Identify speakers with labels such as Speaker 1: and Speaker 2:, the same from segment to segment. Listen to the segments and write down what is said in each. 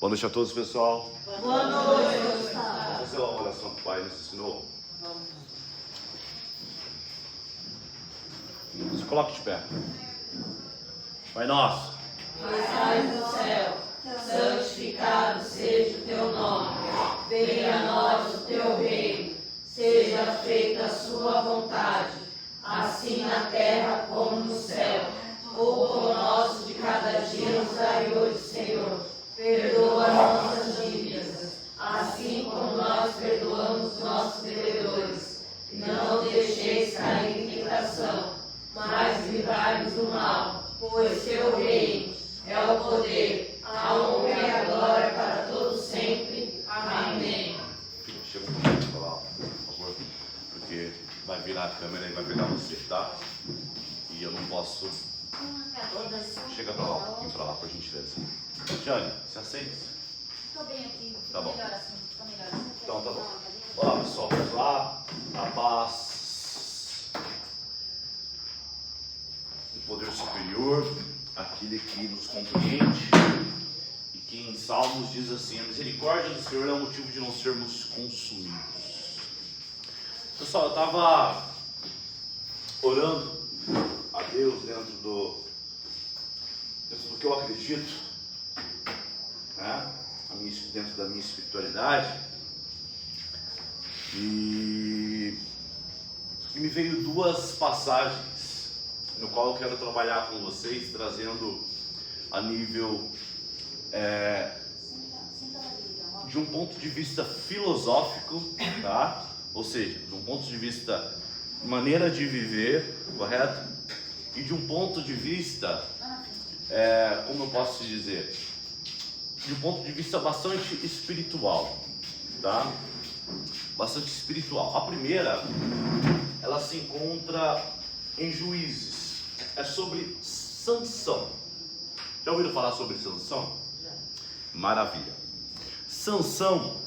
Speaker 1: Boa noite a todos, pessoal.
Speaker 2: Boa noite, Gustavo.
Speaker 1: Vamos fazer uma oração que o Pai nos ensinou. Se coloque de pé. Pai nosso,
Speaker 2: que estás no céu, santificado seja o teu nome. Venha a nós o teu reino. Seja feita a sua vontade, assim na terra como no céu. O pão nosso de cada dia nos dai hoje, Senhor. Perdoa nossas dívidas, assim como nós perdoamos nossos devedores. E não deixeis cair em tentação, mas livrai-nos do mal. Pois teu reino é o poder, a honra e a glória para todos sempre. Amém.
Speaker 1: chega um pouquinho pra lá, por favor, porque vai virar a câmera e vai pegar você, tá? E eu não posso. Chega pra lá, um pouquinho pra lá, por gentileza. Tiane, se aceita?
Speaker 3: Estou bem aqui.
Speaker 1: Tá bom.
Speaker 3: Melhor assim. Estou melhor assim.
Speaker 1: Então tá bom. Olá, pessoal, vamos lá. A paz, o poder superior, aquele que nos compreende e que em Salmos diz assim: a misericórdia do Senhor é o motivo de não sermos consumidos. Pessoal, eu estava orando a Deus dentro do que eu acredito, né? Dentro da minha espiritualidade, e me veio duas passagens no qual eu quero trabalhar com vocês, trazendo a nível de um ponto de vista filosófico, tá? Ou seja, de um ponto de vista maneira de viver, correto? E de um ponto de vista, como eu posso dizer, de um ponto de vista bastante espiritual, tá? Bastante espiritual. A primeira, ela se encontra em Juízes. É sobre Sansão. Já ouviram falar sobre Sansão? Maravilha. Sansão,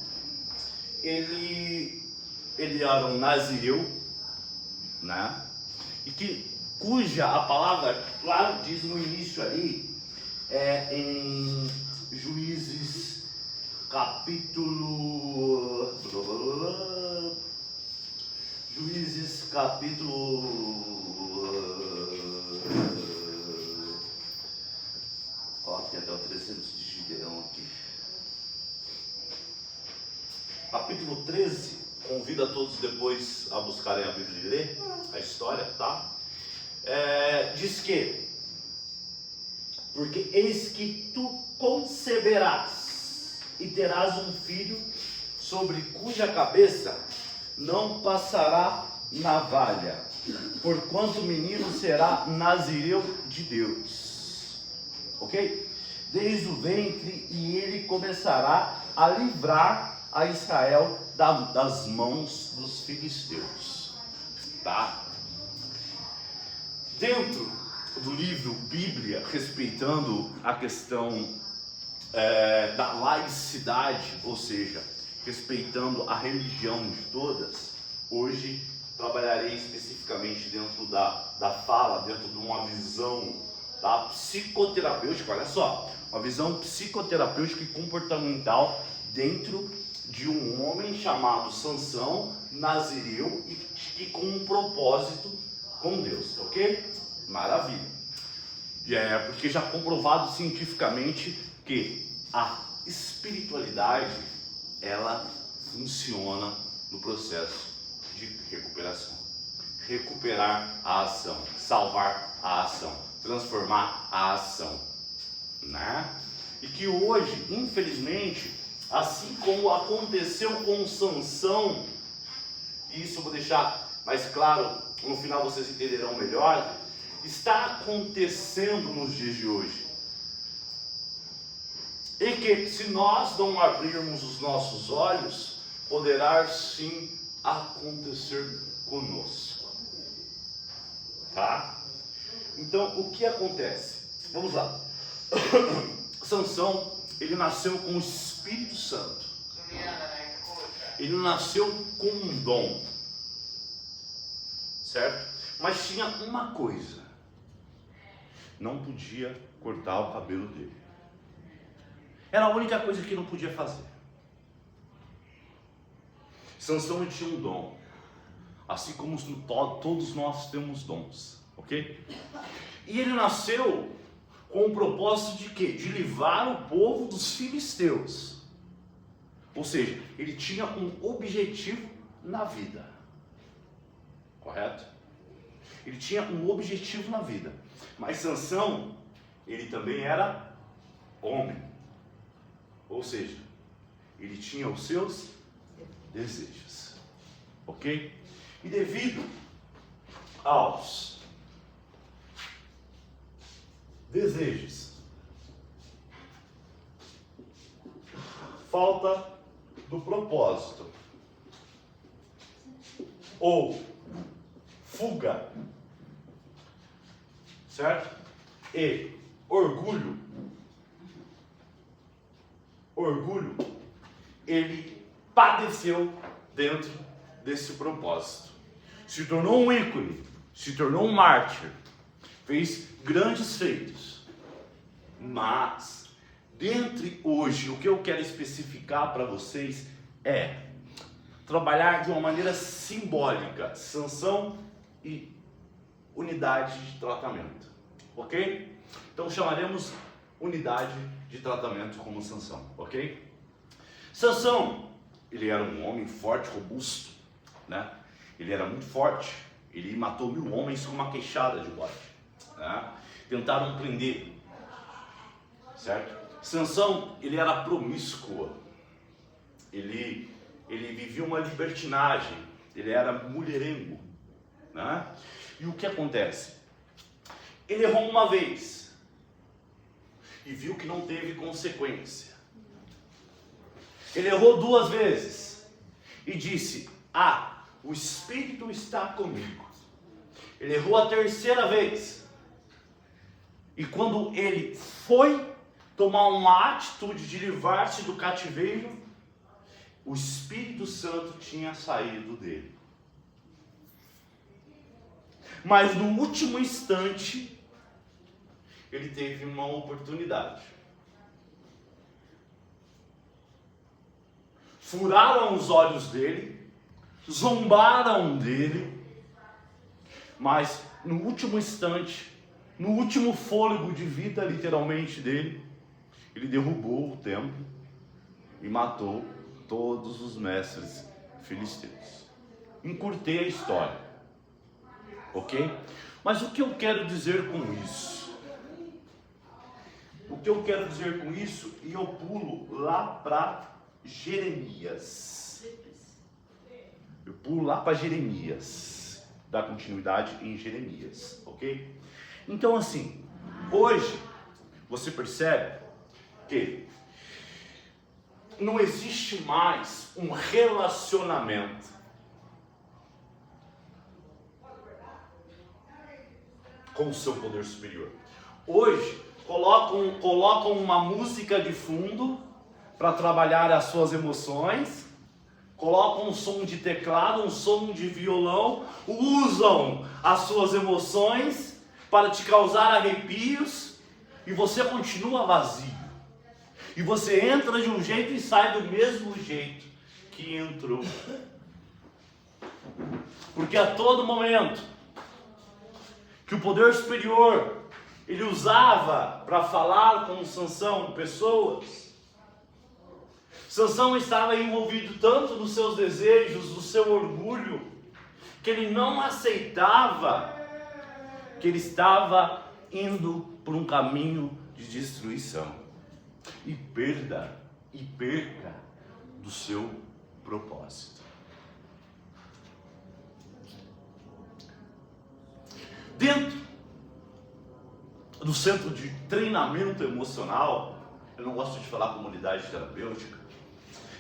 Speaker 1: ele era um nazireu, né? E cuja a palavra, claro, diz no início ali, em Juízes capítulo tem até o 300 de Gideão aqui. Capítulo 13, convido a todos depois a buscarem a Bíblia e ler a história, tá? Diz que: porque eis que tu conceberás e terás um filho, sobre cuja cabeça não passará navalha, porquanto o menino será nazireu de Deus. Ok? Desde o ventre, e ele começará a livrar a Israel das mãos dos filisteus. Tá? Dentro do livro Bíblia, respeitando a questão da laicidade, ou seja, respeitando a religião de todas, hoje trabalharei especificamente dentro da fala, dentro de uma visão psicoterapêutica, olha só, uma visão psicoterapêutica e comportamental dentro de um homem chamado Sansão, nazireu, e com um propósito com Deus, ok? Maravilha. Porque já comprovado cientificamente que a espiritualidade, ela funciona no processo de recuperação. Recuperar a ação, salvar a ação, transformar a ação, né? E que hoje, infelizmente, assim como aconteceu com Sansão, e isso eu vou deixar mais claro, no final vocês entenderão melhor, está acontecendo nos dias de hoje. E que, se nós não abrirmos os nossos olhos, poderá sim acontecer conosco. Tá? Então, o que acontece? Vamos lá. Sansão, ele nasceu com o Espírito Santo. Ele nasceu com um dom. Certo? Mas tinha uma coisa: não podia cortar o cabelo dele. Era a única coisa que não podia fazer. Sansão tinha um dom, assim como todos nós temos dons, ok? E ele nasceu com o propósito de quê? De livrar o povo dos filisteus. Ou seja, ele tinha um objetivo na vida, correto? Ele tinha um objetivo na vida. Mas Sansão, ele também era homem. Ou seja, ele tinha os seus desejos, ok? E devido aos desejos, falta do propósito ou fuga, certo? E orgulho, ele padeceu dentro desse propósito. Se tornou um ícone, se tornou um mártir, fez grandes feitos. Mas, dentre hoje, o que eu quero especificar para vocês é trabalhar de uma maneira simbólica, Sansão e unidade de tratamento, ok? Então chamaremos unidade de tratamento como Sansão, ok? Sansão, ele era um homem forte, robusto, né? Ele era muito forte, ele matou 1000 homens com uma queixada de bode, né? Tentaram prender, certo? Sansão, ele era promíscuo, ele vivia uma libertinagem, ele era mulherengo, né? E o que acontece? Ele errou uma vez e viu que não teve consequência. Ele errou 2 vezes e disse: o Espírito está comigo. Ele errou a 3ª vez e quando ele foi tomar uma atitude de livrar-se do cativeiro, o Espírito Santo tinha saído dele. Mas no último instante, ele teve uma oportunidade. Furaram os olhos dele, zombaram dele, mas no último instante, no último fôlego de vida, literalmente, dele, ele derrubou o templo e matou todos os mestres filisteus. Encurtei a história, ok? Mas o que eu quero dizer com isso? O que eu quero dizer com isso? E eu pulo lá para Jeremias. Eu pulo lá para Jeremias. Dá continuidade em Jeremias, ok? Então assim, hoje você percebe que não existe mais um relacionamento com o seu poder superior. Hoje colocam uma música de fundo para trabalhar as suas emoções, colocam um som de teclado, um som de violão, usam as suas emoções para te causar arrepios e você continua vazio. E você entra de um jeito e sai do mesmo jeito que entrou. Porque a todo momento que o poder superior ele usava para falar com Sansão, pessoas, Sansão estava envolvido tanto nos seus desejos, no seu orgulho, que ele não aceitava que ele estava indo por um caminho de destruição e perca do seu propósito. Dentro do centro de treinamento emocional, eu não gosto de falar comunidade terapêutica,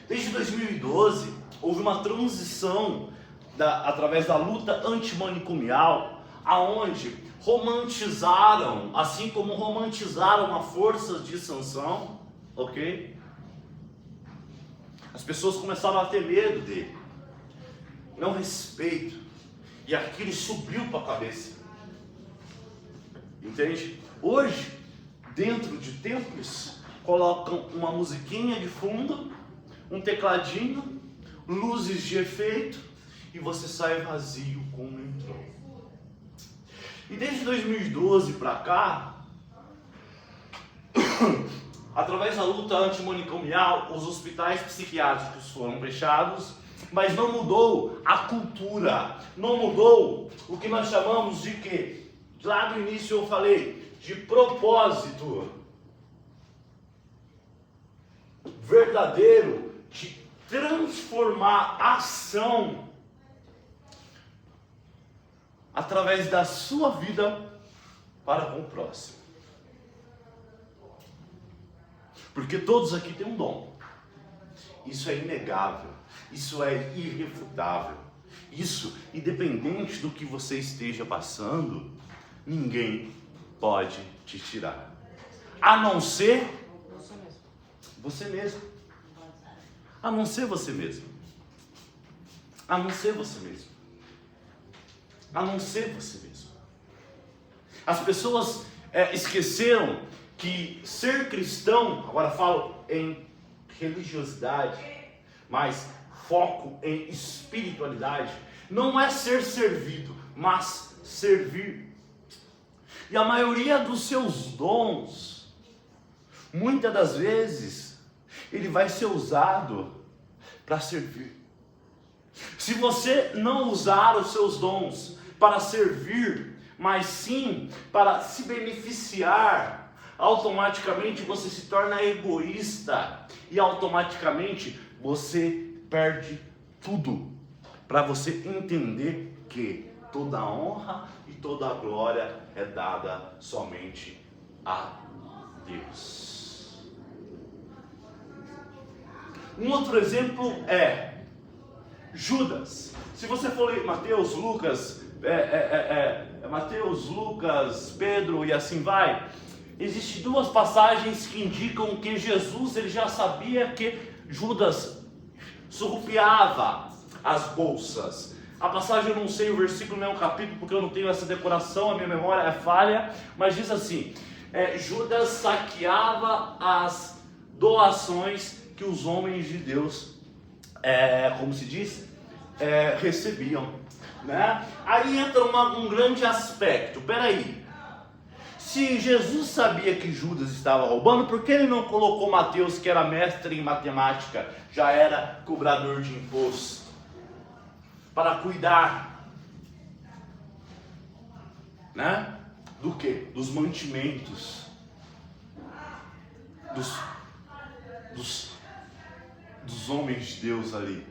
Speaker 1: desde 2012 houve uma transição através da luta antimanicomial, aonde romantizaram, assim como romantizaram a força de Sansão, ok? As pessoas começaram a ter medo dele, não respeito, e aquilo subiu para a cabeça, entende? Hoje, dentro de templos colocam uma musiquinha de fundo, um tecladinho, luzes de efeito e você sai vazio como entrou. E desde 2012 para cá, através da luta antimanicomial, os hospitais psiquiátricos foram fechados, mas não mudou a cultura, não mudou o que nós chamamos de quê? Lá no início eu falei de propósito verdadeiro de transformar a ação através da sua vida para com o próximo. Porque todos aqui têm um dom. Isso é inegável. Isso é irrefutável. Isso, independente do que você esteja passando, ninguém pode te tirar. A não ser você mesmo. A não ser você mesmo. A não ser você mesmo. A não ser você mesmo. As pessoas esqueceram que ser cristão, agora falo em religiosidade, mas foco em espiritualidade, não é ser servido, mas servir. E a maioria dos seus dons, muitas das vezes, ele vai ser usado para servir. Se você não usar os seus dons para servir, mas sim para se beneficiar, automaticamente você se torna egoísta e automaticamente você perde tudo. Para você entender que toda a honra e toda a glória é dada somente a Deus. Um outro exemplo é Judas. Se você for ler Mateus, Lucas, Pedro e assim vai, existem duas passagens que indicam que Jesus ele já sabia que Judas surrupiava as bolsas. A passagem eu não sei o versículo nem o capítulo porque eu não tenho essa decoração, a minha memória é falha, mas diz assim: Judas saqueava as doações que os homens de Deus, como se diz, recebiam, né? Aí entra um grande aspecto. Peraí, se Jesus sabia que Judas estava roubando, por que ele não colocou Mateus, que era mestre em matemática, já era cobrador de imposto, para cuidar, né? Do que? Dos mantimentos, dos homens de Deus ali.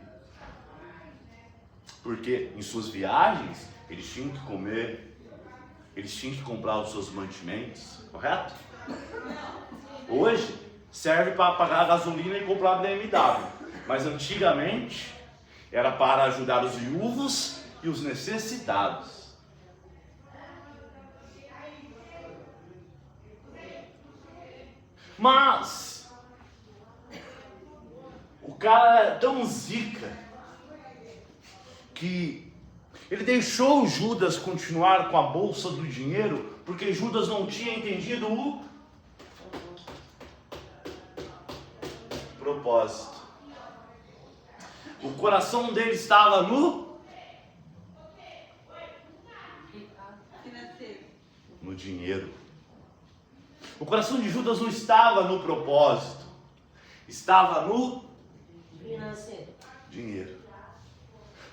Speaker 1: Porque em suas viagens, eles tinham que comer, eles tinham que comprar os seus mantimentos, correto? Hoje, serve para pagar a gasolina e comprar a BMW. Mas antigamente, era para ajudar os viúvos e os necessitados. Mas o cara é tão zica que ele deixou Judas continuar com a bolsa do dinheiro porque Judas não tinha entendido o propósito. O coração dele estava no dinheiro. O coração de Judas não estava no propósito, estava no dinheiro.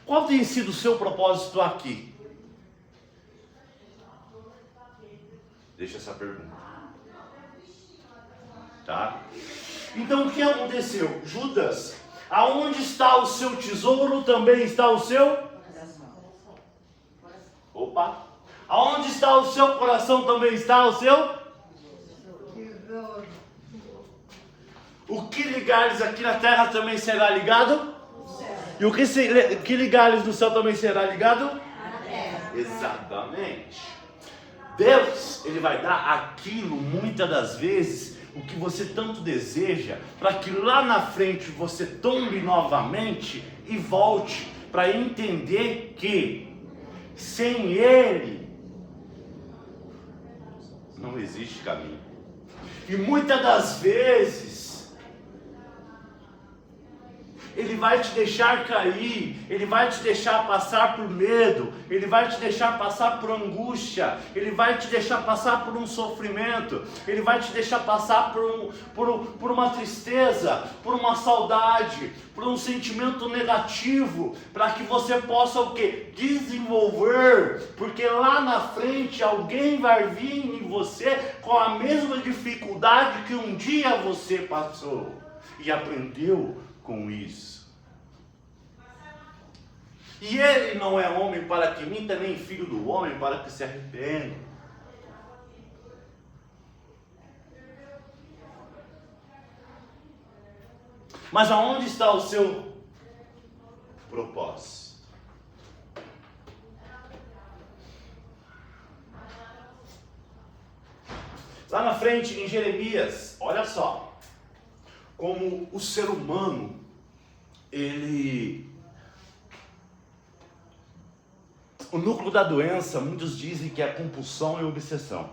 Speaker 1: Qual tem sido o seu propósito aqui? Deixa essa pergunta. Tá? Então o que aconteceu? Judas, aonde está o seu tesouro, também está o seu? Opa! Aonde está o seu coração, também está o seu? O que ligares aqui na terra também será ligado? E o que ligares no céu também será ligado? Na terra. Exatamente. Deus, ele vai dar aquilo, muitas das vezes, o que você tanto deseja, para que lá na frente você tombe novamente e volte para entender que sem Ele não existe caminho. E muitas das vezes ele vai te deixar cair, ele vai te deixar passar por medo, ele vai te deixar passar por angústia, ele vai te deixar passar por um sofrimento, ele vai te deixar passar por uma tristeza, por uma saudade, por um sentimento negativo, para que você possa o quê? Desenvolver, porque lá na frente alguém vai vir em você com a mesma dificuldade que um dia você passou e aprendeu com isso. E ele não é homem para que minta, nem filho do homem para que se arrependa. Mas aonde está o seu propósito? Lá na frente, em Jeremias, olha só, como o ser humano, o núcleo da doença, muitos dizem que é compulsão e obsessão.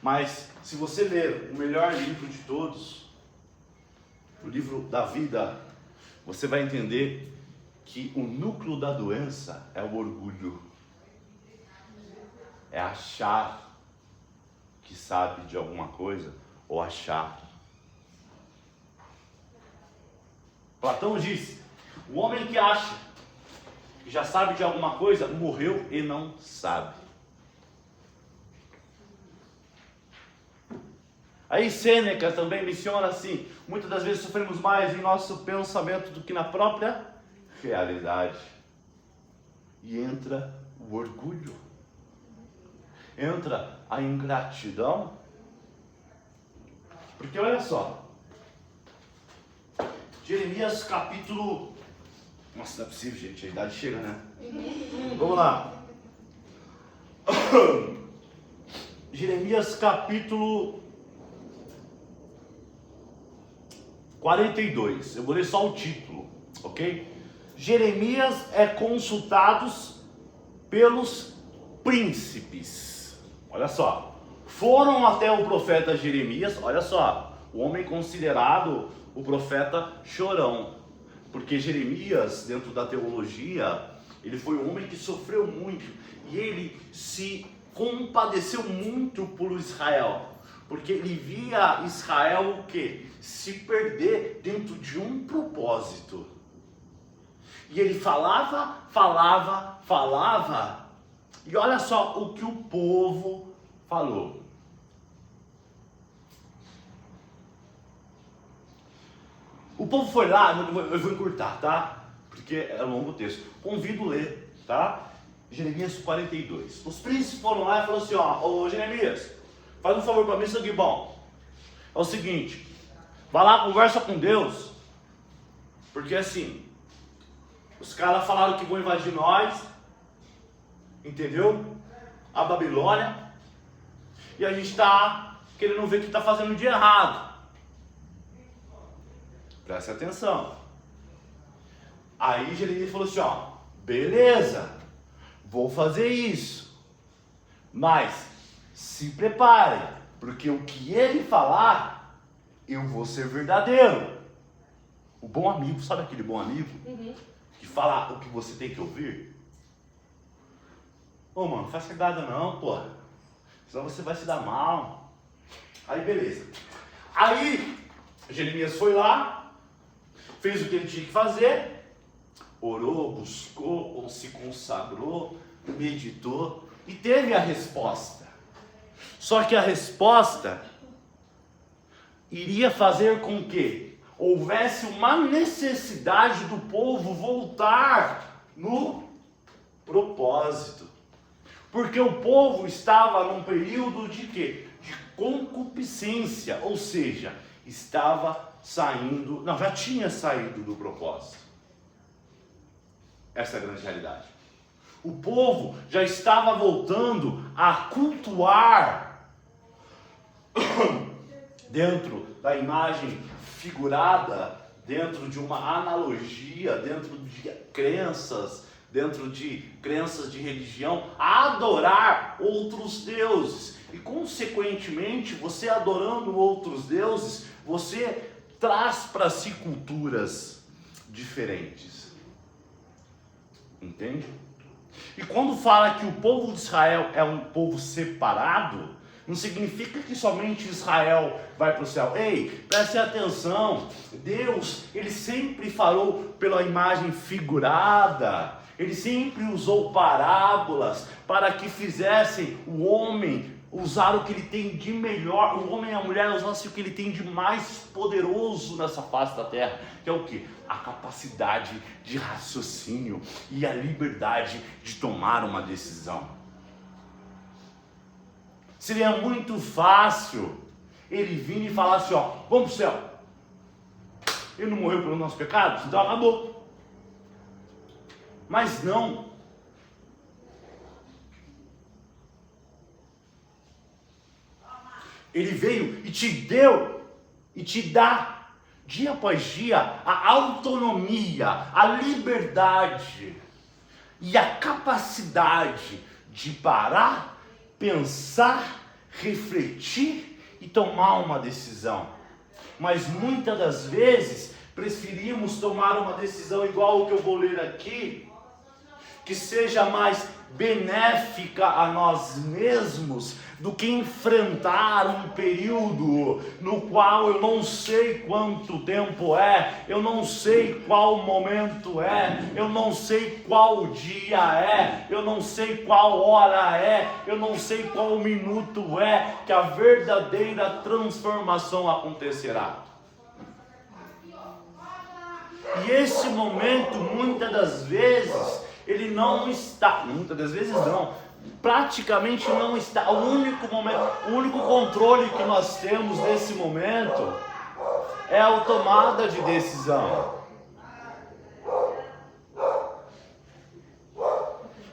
Speaker 1: Mas, se você ler o melhor livro de todos, o livro da vida, você vai entender que o núcleo da doença é o orgulho. É achar que sabe de alguma coisa, ou achar. Platão disse, o homem que acha que já sabe de alguma coisa, morreu e não sabe. Aí Sêneca também menciona assim, muitas das vezes sofremos mais em nosso pensamento do que na própria realidade. E entra o orgulho, entra a ingratidão, porque olha só, Jeremias capítulo, nossa, não é possível, gente, a idade chega, né? Vamos lá. Jeremias capítulo 42, eu vou ler só o título, ok? Jeremias é consultado pelos príncipes, olha só, foram até o profeta Jeremias, olha só, o homem considerado o profeta chorão, porque Jeremias, dentro da teologia, ele foi um homem que sofreu muito, e ele se compadeceu muito por Israel, porque ele via Israel o quê? Se perder dentro de um propósito. E ele falava, e olha só o que o povo falou. O povo foi lá, eu vou encurtar, tá? Porque é longo o texto. Convido a ler, tá? Jeremias 42. Os príncipes foram lá e falaram assim, ó, ô Jeremias, faz um favor para mim, isso aqui, bom. É o seguinte, vai lá, conversa com Deus, porque assim, os caras falaram que vão invadir nós, entendeu? A Babilônia, e a gente está querendo ver o que está fazendo de errado. Preste atenção. Aí Jeremias falou assim, ó, beleza, vou fazer isso, mas se preparem, porque o que ele falar, eu vou ser verdadeiro. O bom amigo, sabe aquele bom amigo? Que fala o que você tem que ouvir? Ô mano, não faz cagada não, porra, senão você vai se dar mal. Aí beleza. Aí Jeremias foi lá, fez o que ele tinha que fazer, orou, buscou, se consagrou, meditou e teve a resposta. Só que a resposta iria fazer com que houvesse uma necessidade do povo voltar no propósito. Porque o povo estava num período de quê? De concupiscência, ou seja, estava saindo, não, já tinha saído do propósito. Essa é a grande realidade. O povo já estava voltando a cultuar dentro da imagem figurada, dentro de uma analogia, dentro de crenças, dentro de crenças de religião, a adorar outros deuses. E consequentemente, você adorando outros deuses, você traz para si culturas diferentes. Entende? E quando fala que o povo de Israel é um povo separado, não significa que somente Israel vai para o céu. Ei, preste atenção, Deus, Ele sempre falou pela imagem figurada, Ele sempre usou parábolas para que fizessem o homem usar o que ele tem de melhor, o homem e a mulher usassem o que ele tem de mais poderoso nessa face da terra, que é o que? A capacidade de raciocínio e a liberdade de tomar uma decisão. Seria muito fácil ele vir e falar assim, ó, vamos pro céu. Ele não morreu pelos nossos pecados, então acabou. Mas não. Ele veio e te deu e te dá dia após dia a autonomia, a liberdade e a capacidade de parar, pensar, refletir e tomar uma decisão. Mas muitas das vezes preferimos tomar uma decisão igual o que eu vou ler aqui, que seja mais benéfica a nós mesmos do que enfrentar um período no qual eu não sei quanto tempo é, eu não sei qual momento é, eu não sei qual dia é, eu não sei qual hora é, eu não sei qual minuto é que a verdadeira transformação acontecerá. E esse momento, muitas das vezes, ele não está, muitas das vezes não, praticamente não está. O único momento, o único controle que nós temos nesse momento é a tomada de decisão.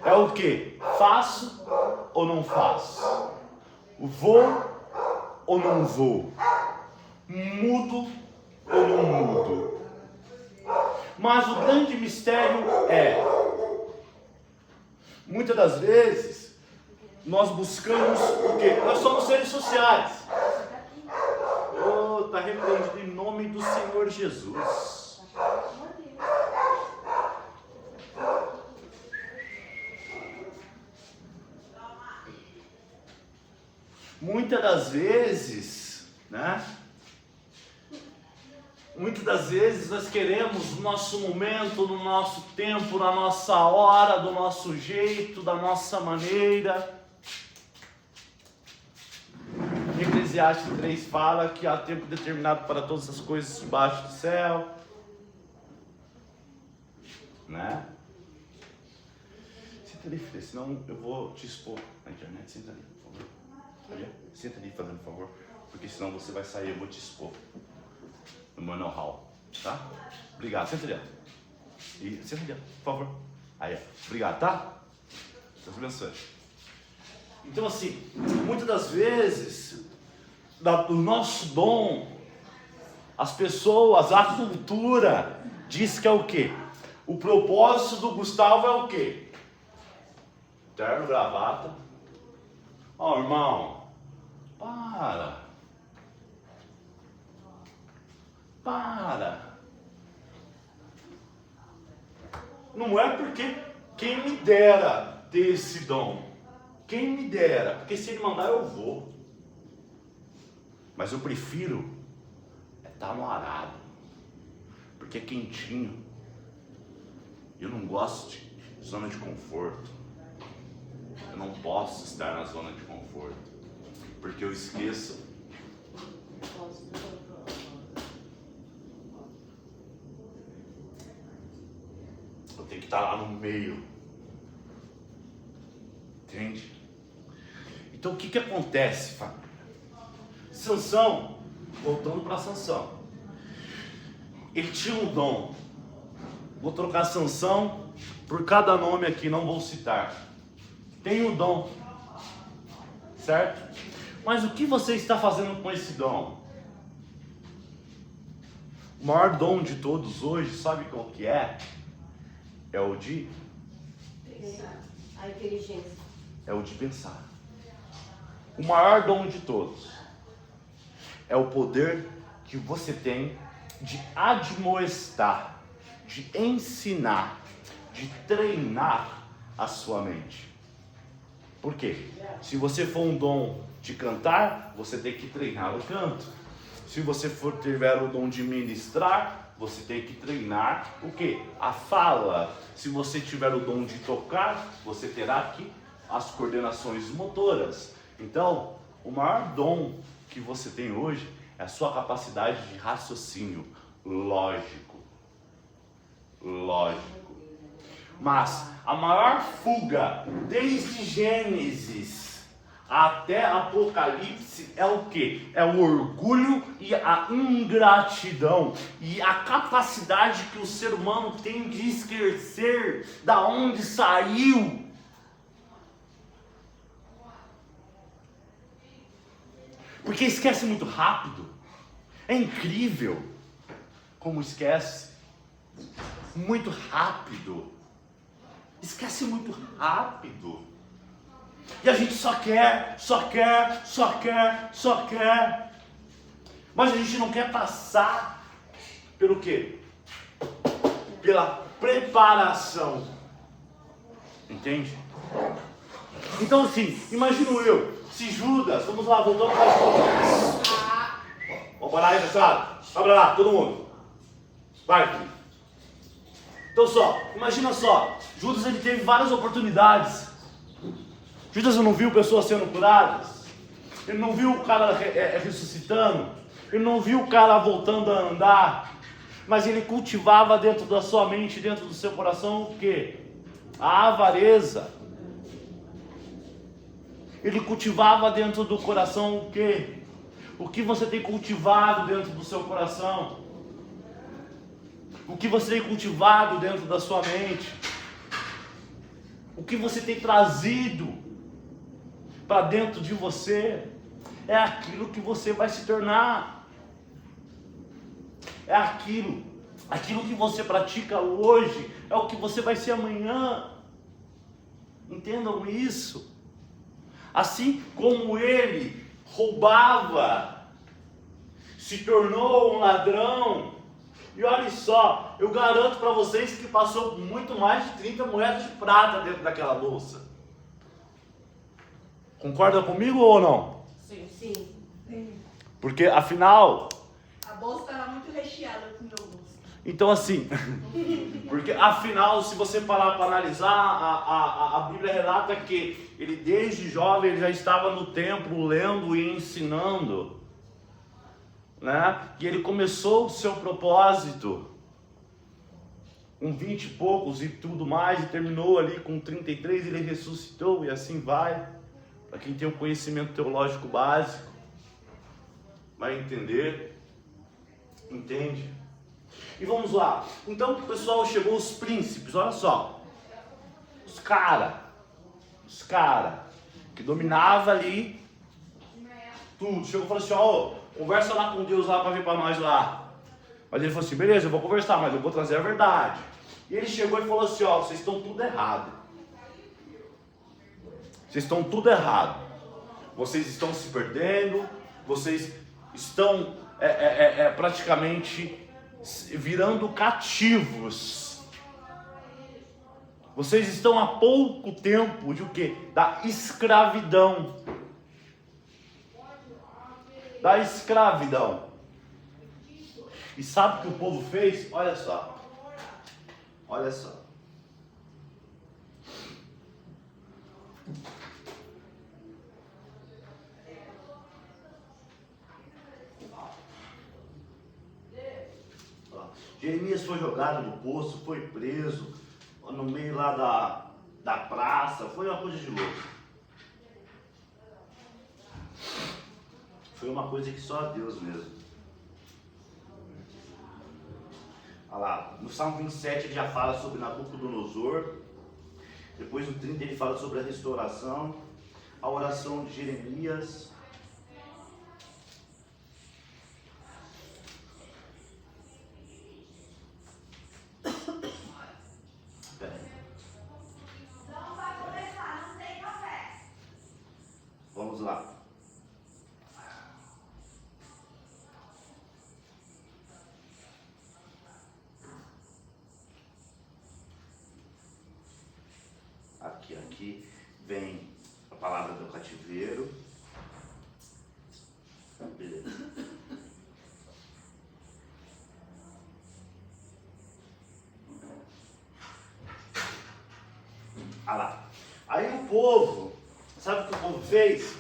Speaker 1: É o que? Faço ou não faço? Vou ou não vou? Mudo ou não mudo? Mas o grande mistério é, muitas das vezes, nós buscamos o quê? Nós somos seres sociais. Oh, está repreendido em nome do Senhor Jesus. Muitas das vezes, né? Muitas das vezes nós queremos no nosso momento, no nosso tempo, na nossa hora, do nosso jeito, da nossa maneira. Eclesiastes 3 fala que há tempo determinado para todas as coisas debaixo do céu. Né? Senta ali, filha, senão eu vou te expor na internet. Senta ali, por favor. Ali, senta ali, fazendo favor, porque senão você vai sair, eu vou te expor no meu know-how, tá? Obrigado, senta ali, e senta ali, por favor. Aí, ó. Obrigado, tá? Deus abençoe. Então, assim, muitas das vezes, o nosso dom, as pessoas, a cultura, diz que é o quê? O propósito do Gustavo é o quê? Terno, gravata. Ó, irmão, para. Não é porque quem me dera ter esse dom. Quem me dera, porque se ele mandar eu vou. Mas eu prefiro estar no arado, porque é quentinho. Eu não gosto de zona de conforto. Eu não posso estar na zona de conforto, porque eu esqueço. Eu tenho que estar lá no meio. Entende? Então o que acontece, família? Sansão, voltando para Sansão, ele tinha um dom. Vou trocar Sansão por cada nome aqui, não vou citar. Tem um dom, certo? Mas o que você está fazendo com esse dom? O maior dom de todos hoje, sabe qual que é? É o de
Speaker 2: A inteligência.
Speaker 1: É o de pensar. O maior dom de todos é o poder que você tem de admoestar, de ensinar, de treinar a sua mente. Por quê? Se você for um dom de cantar, você tem que treinar o canto. Se você tiver o dom de ministrar, você tem que treinar o quê? A fala. Se você tiver o dom de tocar, você terá que as coordenações motoras. Então, o maior dom que você tem hoje é a sua capacidade de raciocínio lógico. Mas a maior fuga desde Gênesis até Apocalipse é o quê? É o orgulho e a ingratidão e a capacidade que o ser humano tem de esquecer da onde saiu. Porque esquece muito rápido. É incrível como esquece. Muito rápido. Esquece muito rápido. E a gente só quer. Mas a gente não quer passar pelo quê? Pela preparação. Entende? Então assim, imagino eu, se Judas, vamos lá, voltamos para as coisas. Vamos parar aí, pessoal. Abra lá, todo mundo. Vai. Então imagina só, Judas ele teve várias oportunidades. Judas não viu pessoas sendo curadas. Ele não viu o cara ressuscitando. Ele não viu o cara voltando a andar. Mas ele cultivava dentro da sua mente, dentro do seu coração o quê? A avareza. Ele cultivava dentro do coração o quê? O que você tem cultivado dentro do seu coração? O que você tem cultivado dentro da sua mente? O que você tem trazido para dentro de você? É aquilo que você vai se tornar. É aquilo que você pratica hoje, é o que você vai ser amanhã. Entendam isso. Assim como ele roubava, se tornou um ladrão. E olha só, eu garanto para vocês que passou muito mais de 30 moedas de prata dentro daquela bolsa. Concorda comigo ou não?
Speaker 2: Sim.
Speaker 1: Porque afinal...
Speaker 3: A bolsa estava muito recheada com meu bolso.
Speaker 1: Então assim, porque afinal, se você parar para analisar, a Bíblia relata que ele desde jovem ele já estava no templo lendo e ensinando, né? E ele começou o seu propósito com 20 e poucos e tudo mais, e terminou ali com 33, ele ressuscitou e assim vai. Para quem tem um conhecimento teológico básico, vai entender, entende? E vamos lá. Então, pessoal, chegou os príncipes, olha só. Os cara que dominava ali tudo. Chegou e falou assim, ó, conversa lá com Deus lá para vir para nós lá. Mas ele falou assim, beleza, eu vou conversar, mas eu vou trazer a verdade. E ele chegou e falou assim, ó, vocês estão tudo errado. Vocês estão tudo errado. Vocês estão se perdendo, vocês estão praticamente virando cativos. Vocês estão há pouco tempo de o quê? Da escravidão. Da escravidão. E sabe o que o povo fez? Olha só. Olha só. Jeremias foi jogado no poço, foi preso, no meio lá da praça, foi uma coisa de louco. Foi uma coisa que só Deus mesmo. Olha lá, no Salmo 27 ele já fala sobre Nabucodonosor, depois no 30 ele fala sobre a restauração, a oração de Jeremias. Vamos lá. Aqui vem a palavra do cativeiro. Beleza. Ah lá. Aí o povo, sabe o que o povo fez?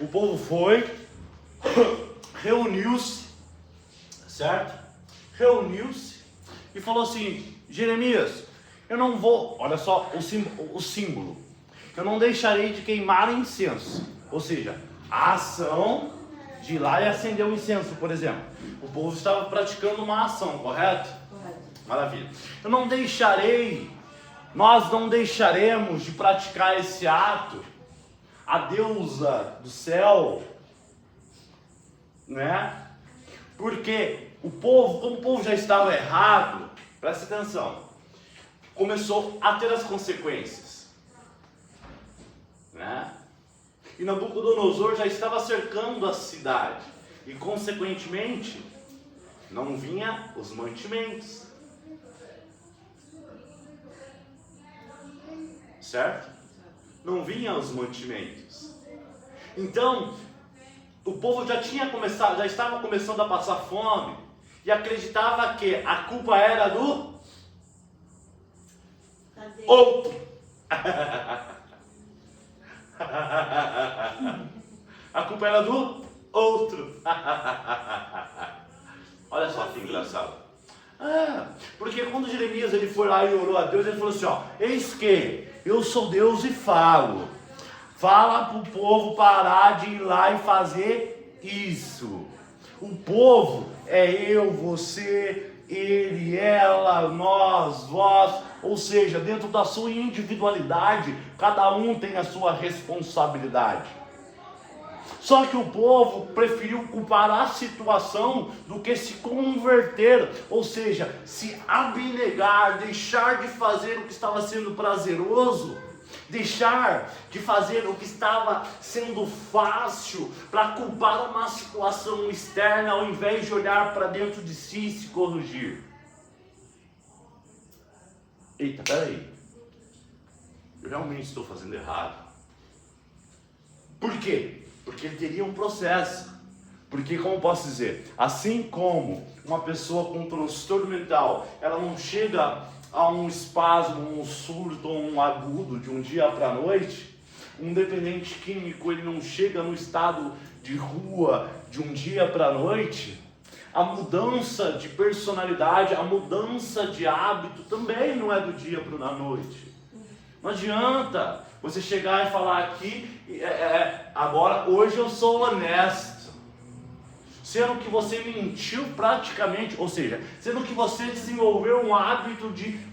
Speaker 1: O povo foi, reuniu-se, certo? Reuniu-se e falou assim: Jeremias, eu não vou, olha só o símbolo, eu não deixarei de queimar incenso. Ou seja, a ação de ir lá e acender o incenso, por exemplo. O povo estava praticando uma ação, correto?
Speaker 2: Correto.
Speaker 1: Maravilha. Nós não deixaremos de praticar esse ato. A deusa do céu, né? Porque como o povo já estava errado, presta atenção, começou a ter as consequências, né? E Nabucodonosor já estava cercando a cidade e, consequentemente, não vinha os mantimentos, certo? Não vinha os mantimentos. Então, o povo já estava começando a passar fome e acreditava que a culpa era do outro. A culpa era do outro. Olha só que engraçado. Porque quando Jeremias ele foi lá e orou a Deus, ele falou assim: ó, eis que eu sou Deus e falo. Fala para o povo parar de ir lá e fazer isso. O povo é eu, você, ele, ela, nós, vós. Ou seja, dentro da sua individualidade, cada um tem a sua responsabilidade. Só que o povo preferiu culpar a situação do que se converter, ou seja, se abnegar, deixar de fazer o que estava sendo prazeroso, deixar de fazer o que estava sendo fácil, para culpar uma situação externa, ao invés de olhar para dentro de si e se corrigir. Eita, peraí, eu realmente estou fazendo errado. Por quê? Porque ele teria um processo. Porque, como posso dizer, assim como uma pessoa com um transtorno mental, ela não chega a um espasmo, um surto, um agudo de um dia para a noite, um dependente químico, ele não chega no estado de rua de um dia para a noite. A mudança de personalidade, a mudança de hábito também não é do dia para a noite. Não adianta você chegar e falar aqui, agora hoje eu sou honesto, sendo que você mentiu praticamente, ou seja, sendo que você desenvolveu um hábito de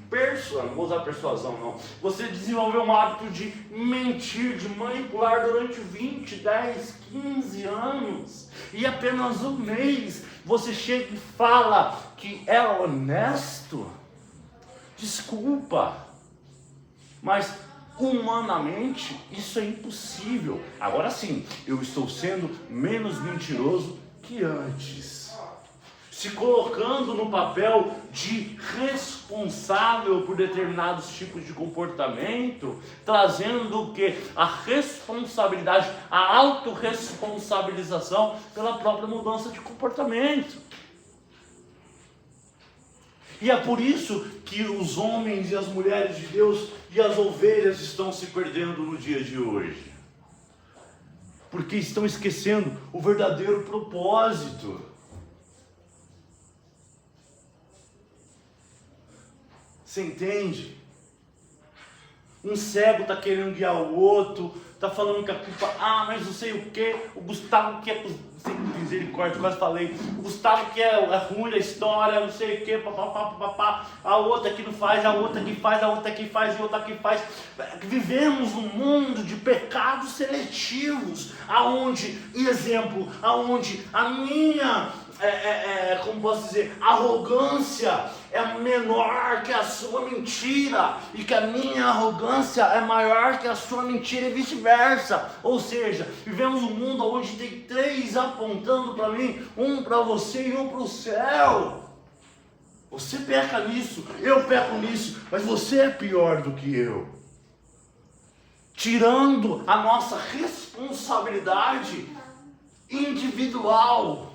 Speaker 1: não vou usar persuasão não, você desenvolveu um hábito de mentir, de manipular durante 20, 10, 15 anos, e apenas um mês você chega e fala que é honesto. Desculpa, mas humanamente isso é impossível. Agora sim, eu estou sendo menos mentiroso que antes, se colocando no papel de responsável por determinados tipos de comportamento, trazendo o que? A responsabilidade, a autorresponsabilização pela própria mudança de comportamento. E é por isso que os homens e as mulheres de Deus e as ovelhas estão se perdendo no dia de hoje. Porque estão esquecendo o verdadeiro propósito. Você entende? Um cego está querendo guiar o outro, está falando que a culpa, mas não sei o que, o Gustavo que é, sem misericórdia, quase falei, o Gustavo que é ruim da história, não sei o que, papapá, a outra que não faz, a outra que faz, a outra que faz, e outra que faz. Vivemos num mundo de pecados seletivos, aonde a minha como posso dizer, arrogância é menor que a sua mentira, e que a minha arrogância é maior que a sua mentira e vice-versa. Ou seja, vivemos um mundo onde tem 3 apontando para mim, um para você e um para o céu. Você peca nisso, eu peco nisso, mas você é pior do que eu. Tirando a nossa responsabilidade individual.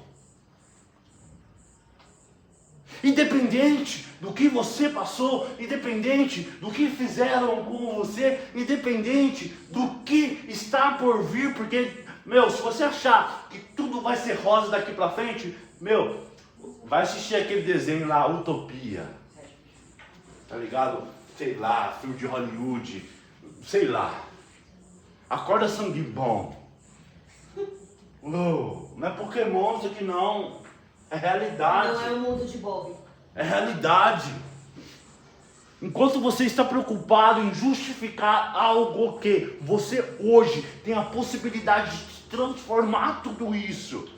Speaker 1: Independente do que você passou, independente do que fizeram com você, independente do que está por vir, porque, se você achar que tudo vai ser rosa daqui pra frente, vai assistir aquele desenho lá, Utopia, tá ligado? Sei lá, filme de Hollywood, sei lá. Acorda sangue bom. Não é Pokémon isso aqui não. É realidade.
Speaker 2: Não é o mundo de Bob.
Speaker 1: É realidade. Enquanto você está preocupado em justificar algo que você hoje tem a possibilidade de transformar tudo isso,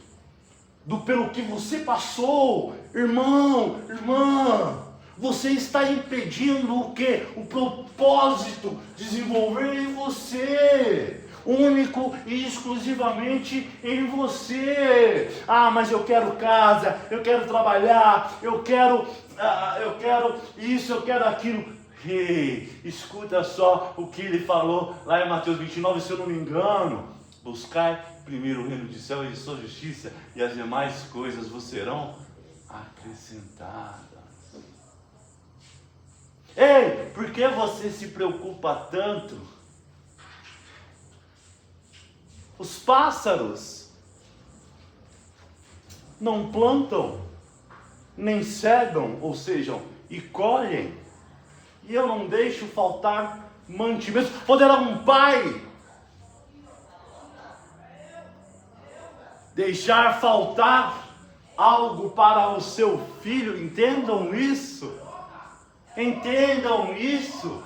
Speaker 1: pelo que você passou, irmão, irmã, você está impedindo o quê? O propósito de desenvolver em você. Único e exclusivamente em você. Mas eu quero casa, eu quero trabalhar, eu quero isso, eu quero aquilo. Escuta só o que ele falou lá em Mateus 29, se eu não me engano. Buscai primeiro o reino de céu e sua justiça, e as demais coisas vos serão acrescentadas. Ei, por que você se preocupa tanto? Os pássaros não plantam, nem cegam, ou seja, e colhem, e eu não deixo faltar mantimento. Poderá um pai deixar faltar algo para o seu filho? Entendam isso. Entendam isso.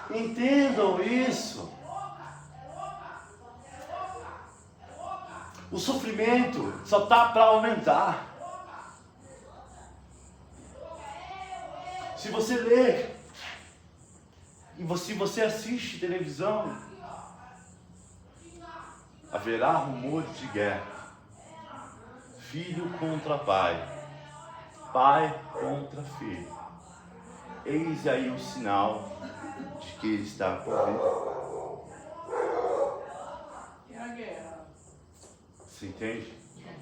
Speaker 1: Entendam isso. O sofrimento só está para aumentar. Se você lê, e se você assiste televisão, haverá rumores de guerra. Filho contra pai, pai contra filho. Eis aí o sinal de que ele está por vir.
Speaker 3: É a guerra.
Speaker 1: Você entende?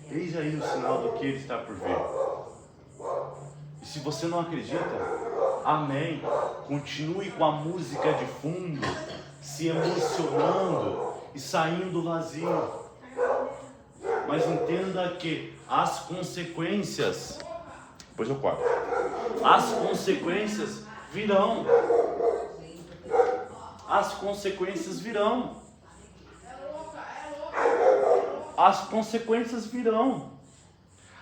Speaker 1: Eis aí o sinal do que ele está por vir. E se você não acredita, amém. Continue com a música de fundo, se emocionando e saindo vazio. Mas entenda que as consequências, depois eu corto. As consequências virão. As consequências virão. As consequências virão.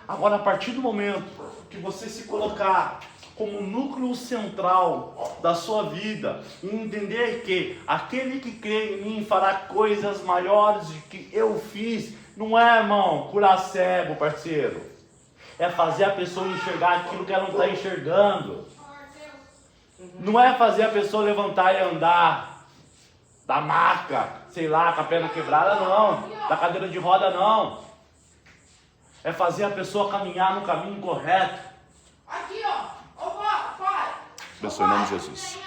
Speaker 1: Agora, a partir do momento que você se colocar como núcleo central da sua vida e entender que aquele que crê em mim fará coisas maiores do que eu fiz, não é, irmão, curar cego, parceiro. É fazer a pessoa enxergar aquilo que ela não está enxergando. Não é fazer a pessoa levantar e andar da maca, sei lá, com a perna quebrada, não. Da cadeira de roda, não. É fazer a pessoa caminhar no caminho correto.
Speaker 3: Aqui, ó. Opa, pai.
Speaker 1: Abençoe em nome de Jesus.